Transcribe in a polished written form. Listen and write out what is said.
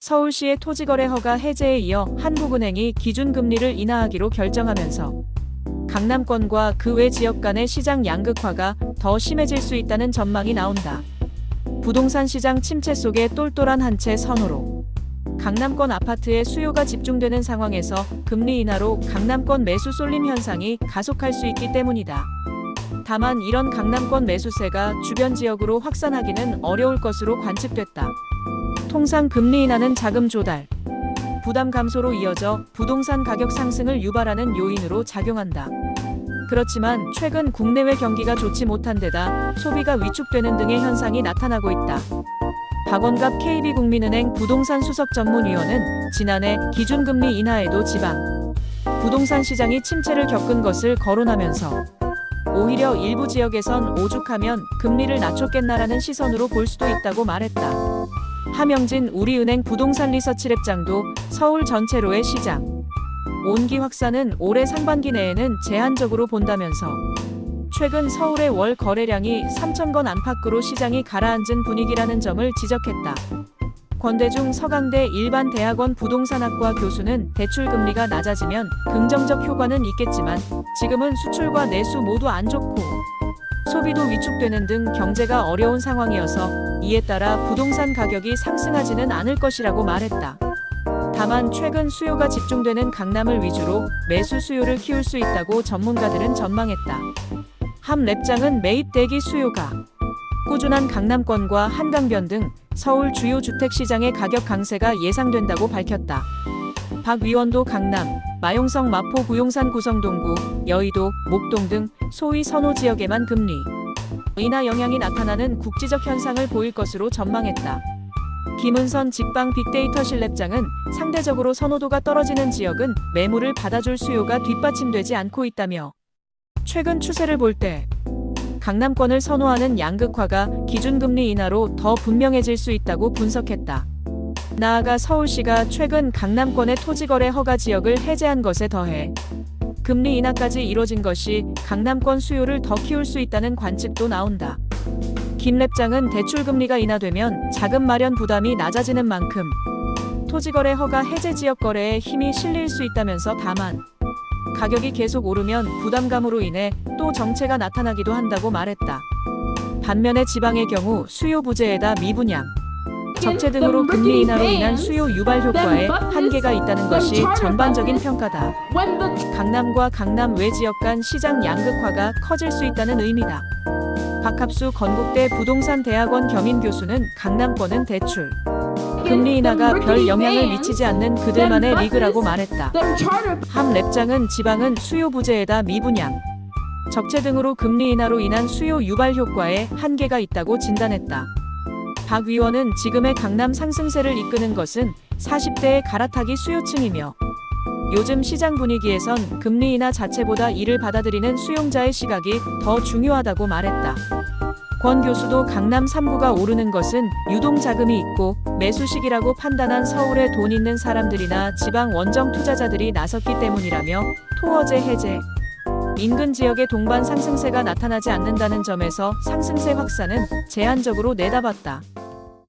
서울시의 토지거래 허가 해제에 이어 한국은행이 기준금리를 인하하기로 결정하면서 강남권과 그 외 지역 간의 시장 양극화가 더 심해질 수 있다는 전망이 나온다. 부동산 시장 침체 속에 똘똘한 한 채 선호로 강남권 아파트의 수요가 집중되는 상황에서 금리 인하로 강남권 매수 쏠림 현상이 가속할 수 있기 때문이다. 다만 이런 강남권 매수세가 주변 지역으로 확산하기는 어려울 것으로 관측됐다. 통상 금리 인하는 자금 조달, 부담 감소로 이어져 부동산 가격 상승을 유발하는 요인으로 작용한다. 그렇지만 최근 국내외 경기가 좋지 못한 데다 소비가 위축되는 등의 현상이 나타나고 있다. 박원갑 KB국민은행 부동산 수석 전문위원은 지난해 기준금리 인하에도 지방 부동산 시장이 침체를 겪은 것을 거론하면서 오히려 일부 지역에선 오죽하면 금리를 낮췄겠나라는 시선으로 볼 수도 있다고 말했다. 함영진 우리은행 부동산 리서치랩장도 서울 전체로의 시장 온기 확산은 올해 상반기 내에는 제한적으로 본다면서 최근 서울의 월 거래량이 3,000건 안팎으로 시장이 가라앉은 분위기라는 점을 지적했다. 권대중 서강대 일반대학원 부동산학과 교수는 대출금리가 낮아지면 긍정적 효과는 있겠지만 지금은 수출과 내수 모두 안 좋고 소비도 위축되는 등 경제가 어려운 상황이어서 이에 따라 부동산 가격이 상승하지는 않을 것이라고 말했다. 다만 최근 수요가 집중되는 강남을 위주로 매수 수요를 키울 수 있다고 전문가들은 전망했다. 함 랩장은 매입 대기 수요가 꾸준한 강남권과 한강변 등 서울 주요 주택시장의 가격 강세가 예상된다고 밝혔다. 박 위원도 강남, 마용성 마포 구용산 구성동구, 여의도, 목동 등 소위 선호 지역에만 금리 인하 영향이 나타나는 국지적 현상을 보일 것으로 전망했다. 김은선 직방 빅데이터실 랩장은 상대적으로 선호도가 떨어지는 지역은 매물을 받아줄 수요가 뒷받침되지 않고 있다며 최근 추세를 볼 때 강남권을 선호하는 양극화가 기준금리 인하로 더 분명해질 수 있다고 분석했다. 나아가 서울시가 최근 강남권의 토지거래 허가 지역을 해제한 것에 더해 금리 인하까지 이뤄진 것이 강남권 수요를 더 키울 수 있다는 관측도 나온다. 김 랩장은 대출금리가 인하되면 자금 마련 부담이 낮아지는 만큼 토지거래 허가 해제 지역 거래에 힘이 실릴 수 있다면서 다만 가격이 계속 오르면 부담감으로 인해 또 정체가 나타나기도 한다고 말했다. 반면에 지방의 경우 수요 부재에다 미분양, 적체 등으로 금리 인하로 인한 수요 유발 효과에 한계가 있다는 것이 전반적인 평가다. 강남과 강남 외 지역 간 시장 양극화가 커질 수 있다는 의미다. 박합수 건국대 부동산대학원 겸임 교수는 강남권은 대출 금리 인하가 별 영향을 미치지 않는 그들만의 리그라고 말했다. 함 랩장은 지방은 수요 부재에다 미분양, 적체 등으로 금리 인하로 인한 수요 유발 효과에 한계가 있다고 진단했다. 박 위원은 지금의 강남 상승세를 이끄는 것은 40대의 갈아타기 수요층이며 요즘 시장 분위기에선 금리 인하 자체보다 이를 받아들이는 수용자의 시각이 더 중요하다고 말했다. 권 교수도 강남 3구가 오르는 것은 유동 자금이 있고 매수식이라고 판단한 서울에 돈 있는 사람들이나 지방 원정 투자자들이 나섰기 때문이라며 토어제 해제, 인근 지역의 동반 상승세가 나타나지 않는다는 점에서 상승세 확산은 제한적으로 내다봤다.